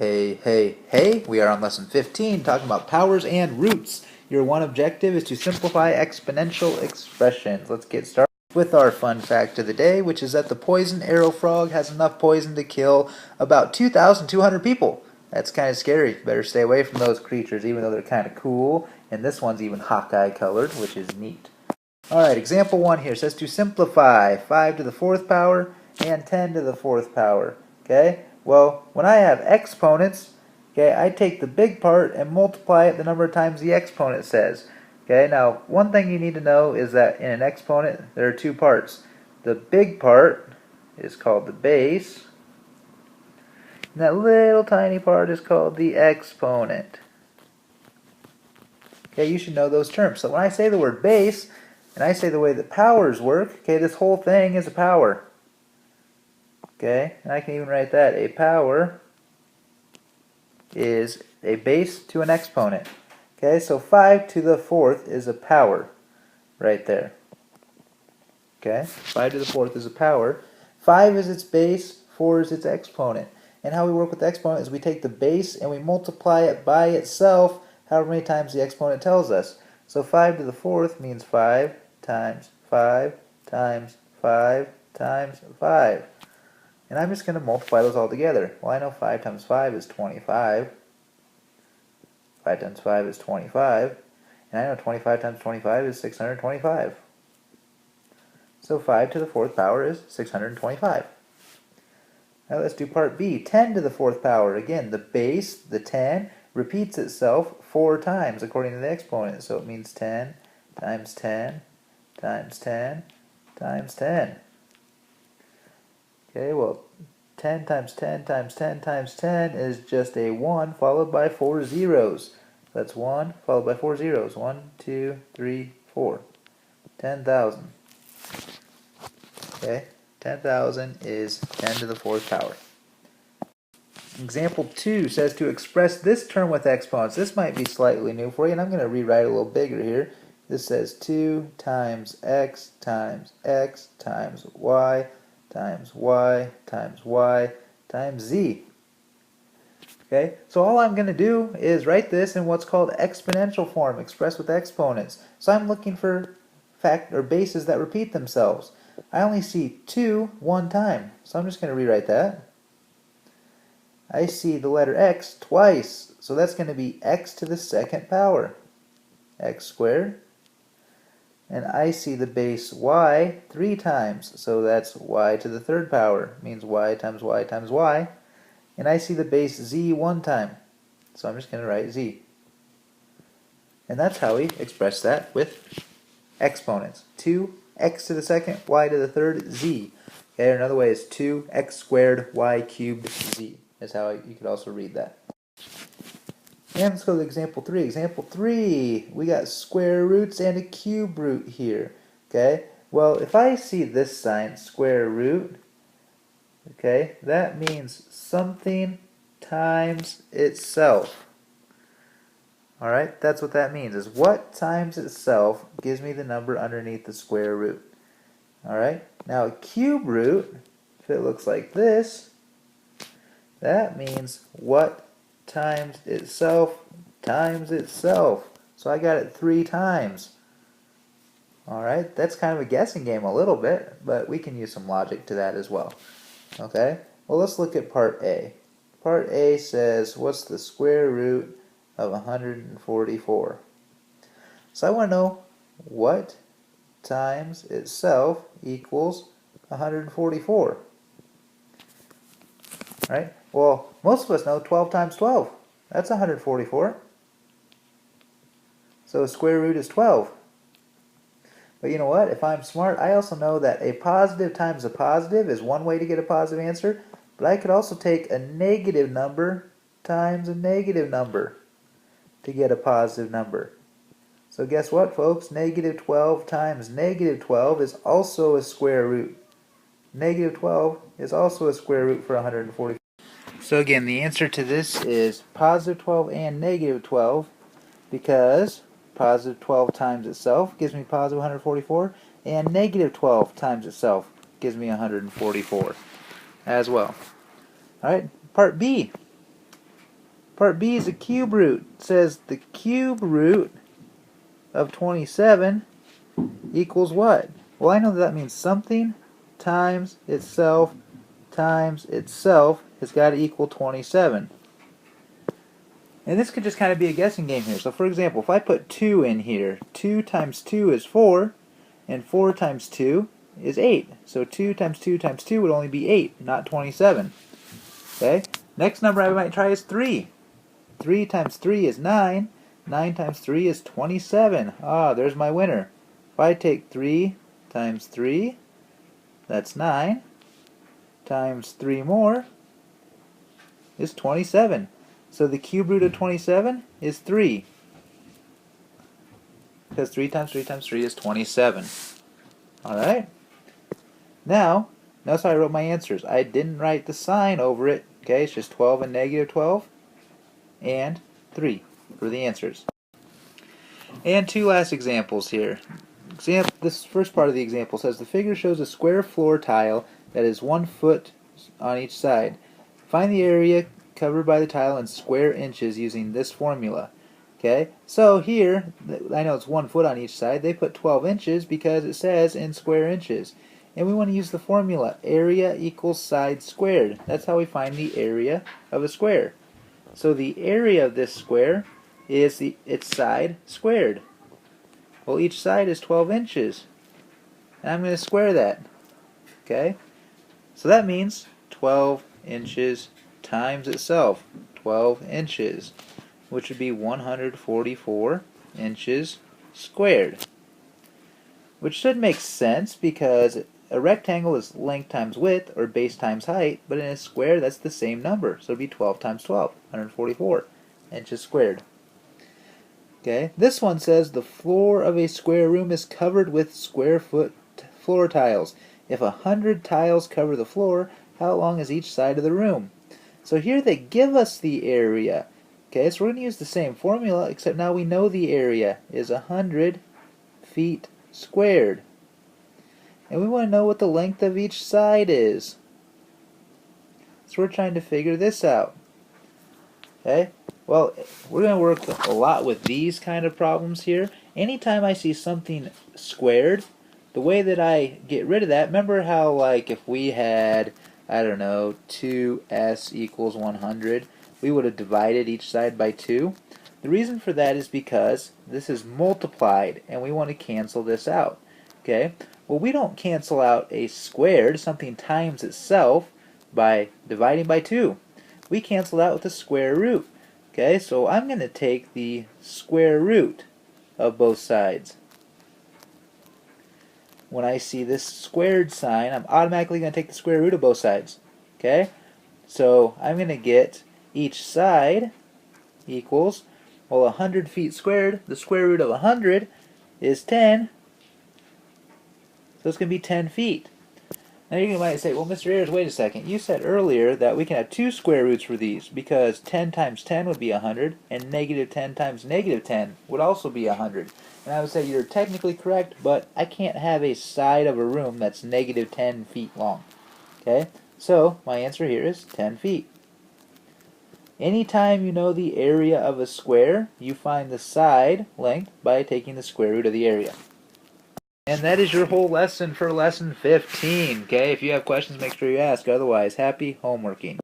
Hey, hey, hey, we are on lesson 15 talking about powers and roots. Your one objective is to simplify exponential expressions. Let's get started with our fun fact of the day, which is that the poison arrow frog has enough poison to kill about 2,200 people. That's kind of scary. Better stay away from those creatures, even though they're kind of cool. And this one's even Hawkeye colored, which is neat. Alright, example 1 here says to simplify 5 to the 4th power and 10 to the 4th power. Okay? Well, when I have exponents, okay, I take the big part and multiply it the number of times the exponent says. Okay, now one thing you need to know is that in an exponent there are two parts. The big part is called the base, and that little tiny part is called the exponent. Okay, you should know those terms. So when I say the word base, and I say the way that powers work, okay, this whole thing is a power. Okay, and I can even write that. A power is a base to an exponent. Okay, so 5 to the 4th is a power right there. Okay, 5 to the 4th is a power. 5 is its base, 4 is its exponent. And how we work with the exponent is we take the base and we multiply it by itself however many times the exponent tells us. So 5 to the 4th means 5 times 5 times 5 times 5. And I'm just going to multiply those all together. Well, I know 5 times 5 is 25. 5 times 5 is 25. And I know 25 times 25 is 625. So 5 to the 4th power is 625. Now let's do part B. 10 to the 4th power. Again, the base, the 10, repeats itself 4 times according to the exponent. So it means 10 times 10 times 10 times 10. Okay, well, 10 times 10 times 10 times 10 is just a 1 followed by 4 zeros. That's 1 followed by 4 zeros. 1, 2, 3, 4. 10,000. Okay, 10,000 is 10 to the 4th power. Example 2 says to express this term with exponents. This might be slightly new for you, and I'm going to rewrite it a little bigger here. This says 2 times x times y times y times y times z. Okay, so all I'm going to do is write this in what's called exponential form, expressed with exponents. So I'm looking for bases that repeat themselves. I only see 2 one time, so I'm just going to rewrite that. I see the letter x twice, so that's going to be x to the 2nd power, x squared. And I see the base y 3 times, so that's y to the 3rd power, means y times y times y. And I see the base z 1 time, so I'm just going to write z. And that's how we express that with exponents. 2x to the 2nd, y to the 3rd, z. Okay, or another way is 2x squared y cubed z, is how you could also read that. And let's go to example 3. Example 3, we got square roots and a cube root here. Okay, well, if I see this sign, square root, okay, that means something times itself. Alright, that's what that means, is what times itself gives me the number underneath the square root. Alright, now a cube root, if it looks like this, that means what times itself times itself. So I got it 3 times. Alright, that's kind of a guessing game a little bit, but we can use some logic to that as well. Okay, well, let's look at part A. Part A says, what's the square root of 144? So I want to know what times itself equals 144. Right? Well, most of us know 12 times 12. That's 144. So the square root is 12. But you know what? If I'm smart, I also know that a positive times a positive is one way to get a positive answer. But I could also take a negative number times a negative number to get a positive number. So guess what, folks? Negative 12 times negative 12 is also a square root. Negative 12 is also a square root for 144. So again, the answer to this is positive 12 and negative 12, because positive 12 times itself gives me positive 144, and negative 12 times itself gives me 144 as well. Alright, part B. Part B is a cube root. It says the cube root of 27 equals what? Well, I know that means something times itself has got to equal 27. And this could just kind of be a guessing game here. So for example, if I put 2 in here, 2 times 2 is 4, and 4 times 2 is 8. So 2 times 2 times 2 would only be 8, not 27. Okay? Next number I might try is 3. 3 times 3 is 9. 9 times 3 is 27. Ah, there's my winner. If I take 3 times 3, that's 9, times 3 more is 27. So the cube root of 27 is 3. Because 3 times 3 times 3 is 27. Alright? Now, notice how I wrote my answers. I didn't write the sign over it. Okay, it's just 12 and negative 12. And 3 for the answers. And two last examples here. This first part of the example says the figure shows a square floor tile that is 1 foot on each side. Find the area covered by the tile in square inches using this formula. Okay, so here, I know it's 1 foot on each side. They put 12 inches because it says in square inches. And we want to use the formula, area equals side squared. That's how we find the area of a square. So the area of this square is its side squared. Well, each side is 12 inches. And I'm going to square that. Okay? So that means 12 inches times itself. 12 inches. Which would be 144 inches squared. Which should make sense because a rectangle is length times width, or base times height, but in a square that's the same number. So it would be 12 times 12, 144 inches squared. Okay, this one says the floor of a square room is covered with square foot floor tiles. If 100 tiles cover the floor, how long is each side of the room? So here they give us the area. Okay, so we're going to use the same formula, except now we know the area is 100 feet squared. And we want to know what the length of each side is. So we're trying to figure this out. Okay? Well, we're going to work a lot with these kind of problems here. Anytime I see something squared, the way that I get rid of that, remember how like if we had, I don't know, 2s equals 100, we would have divided each side by 2? The reason for that is because this is multiplied and we want to cancel this out. Okay? Well, we don't cancel out a squared, something times itself, by dividing by 2. We cancel out with the square root. Okay, so I'm going to take the square root of both sides. When I see this squared sign, I'm automatically going to take the square root of both sides. Okay, so I'm going to get each side equals, well, 100 feet squared, the square root of 100 is 10. So it's going to be 10 feet. Now you might say, well, Mr. Ayers, wait a second. You said earlier that we can have 2 square roots for these because 10 times 10 would be 100 and negative 10 times negative 10 would also be 100. And I would say you're technically correct, but I can't have a side of a room that's negative 10 feet long. Okay? So my answer here is 10 feet. Anytime you know the area of a square, you find the side length by taking the square root of the area. And that is your whole lesson for lesson 15. Okay, if you have questions, make sure you ask. Otherwise, happy homeworking.